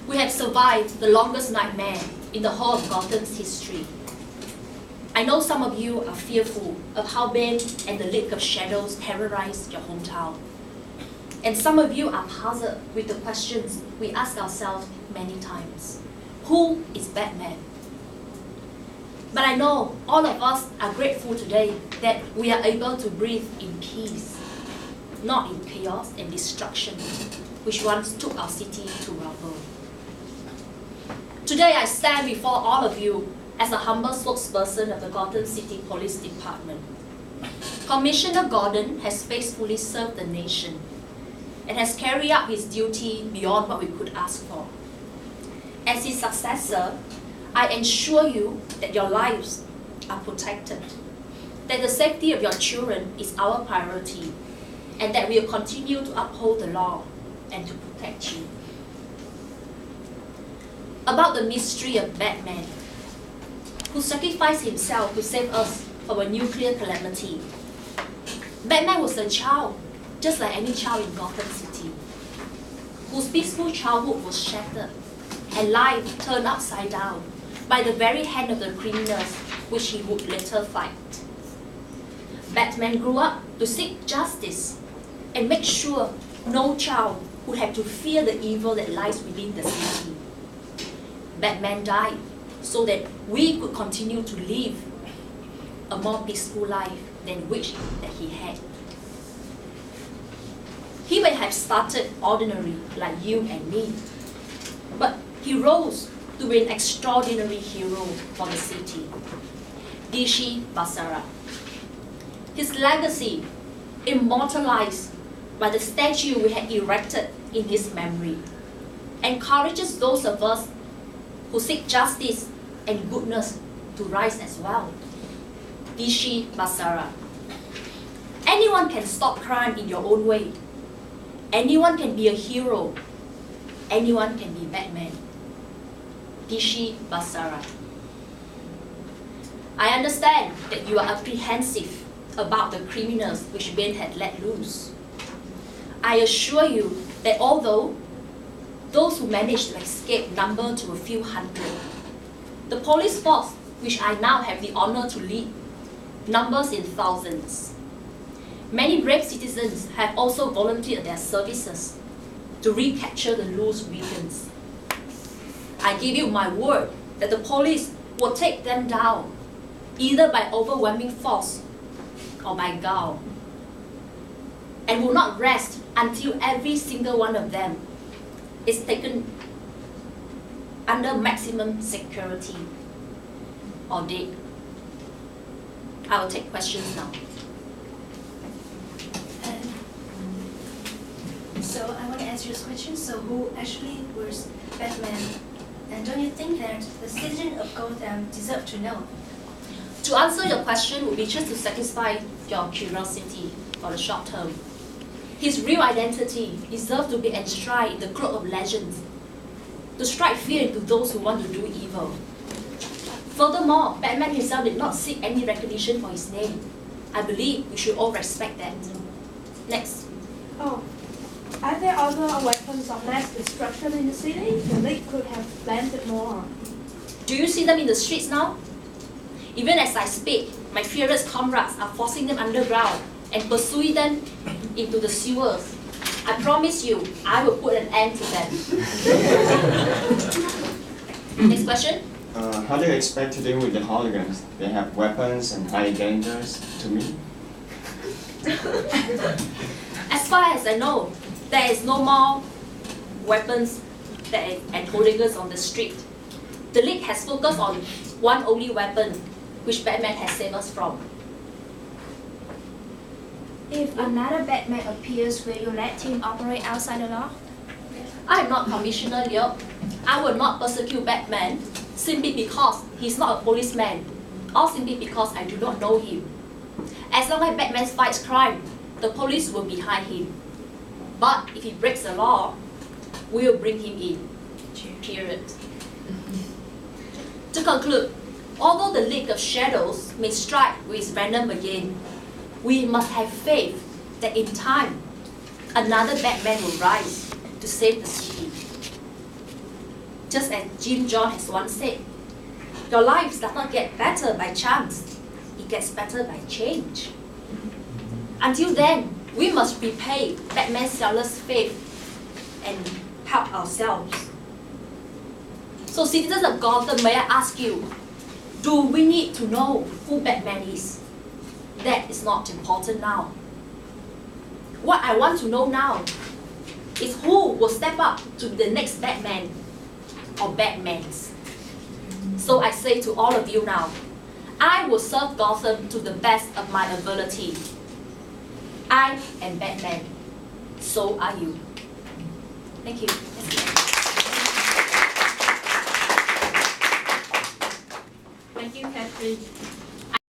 we have survived the longest nightmare in the whole of Gotham's history. I know some of you are fearful of how Bane and the League of Shadows terrorize your hometown. And some of you are puzzled with the questions we ask ourselves many times. Who is Batman? But I know all of us are grateful today that we are able to breathe in peace, not in chaos and destruction, which once took our city to rubble. Today I stand before all of you as a humble spokesperson of the Gotham City Police Department. Commissioner Gordon has faithfully served the nation and has carried out his duty beyond what we could ask for. As his successor, I ensure you that your lives are protected, that the safety of your children is our priority, and that we will continue to uphold the law and to protect you. About the mystery of Batman, who sacrificed himself to save us from a nuclear calamity. Batman was a child, just like any child in Gotham City, whose peaceful childhood was shattered and life turned upside down by the very hand of the criminals which he would later fight. Batman grew up to seek justice and make sure no child would have to fear the evil that lies within the city. Batman died so that we could continue to live a more peaceful life than which that he had. He may have started ordinary like you and me, but he rose to be an extraordinary hero for the city, Deshi Basara. His legacy, immortalized by the statue we had erected in his memory, encourages those of us who seek justice and goodness to rise as well. Deshi Basara. Anyone can stop crime in your own way. Anyone can be a hero. Anyone can be Batman. Deshi Basara. I understand that you are apprehensive about the criminals which Bane had let loose. I assure you that although those who managed to escape number to a few hundred, the police force which I now have the honor to lead numbers in thousands. Many brave citizens have also volunteered their services to recapture the loose weapons. I give you my word that the police will take them down, either by overwhelming force or by guile, and will not rest until every single one of them is taken under maximum security or dead. I will take questions now. So I want to ask you this question. So who actually was Batman? And don't you think that the citizens of Gotham deserve to know? To answer your question would be just to satisfy your curiosity for the short term. His real identity deserves to be enshrined in the cloak of legends, to strike fear into those who want to do evil. Furthermore, Batman himself did not seek any recognition for his name. I believe we should all respect that. Next. Oh, are there other weapons of mass destruction in the city? The League could have planted more. Do you see them in the streets now? Even as I speak, my fearless comrades are forcing them underground and pursuing them into the sewers. I promise you, I will put an end to them. Next question. How do you expect to deal with the hooligans? They have weapons and highly dangerous to me. As far as I know, there is no more weapons and hooligans on the street. The League has focused on one only weapon, which Batman has saved us from. If another Batman appears, will you let him operate outside the law? I am not Commissioner Liu. I will not persecute Batman simply because he's not a policeman, or simply because I do not know him. As long as Batman fights crime, the police will be behind him. But if he breaks the law, we will bring him in. Period. To conclude, although the League of Shadows may strike with venom again, we must have faith that in time, another Batman will rise to save the city. Just as Jim John has once said, your life does not get better by chance, it gets better by change. Until then, we must repay Batman seller's faith and help ourselves. So citizens of Gotham, may I ask you, do we need to know who Batman is? That is not important now. What I want to know now is who will step up to be the next Batman or Batmans. So I say to all of you now, I will serve Gotham to the best of my ability. I am Batman. So are you. Thank you. Thank you, Catherine.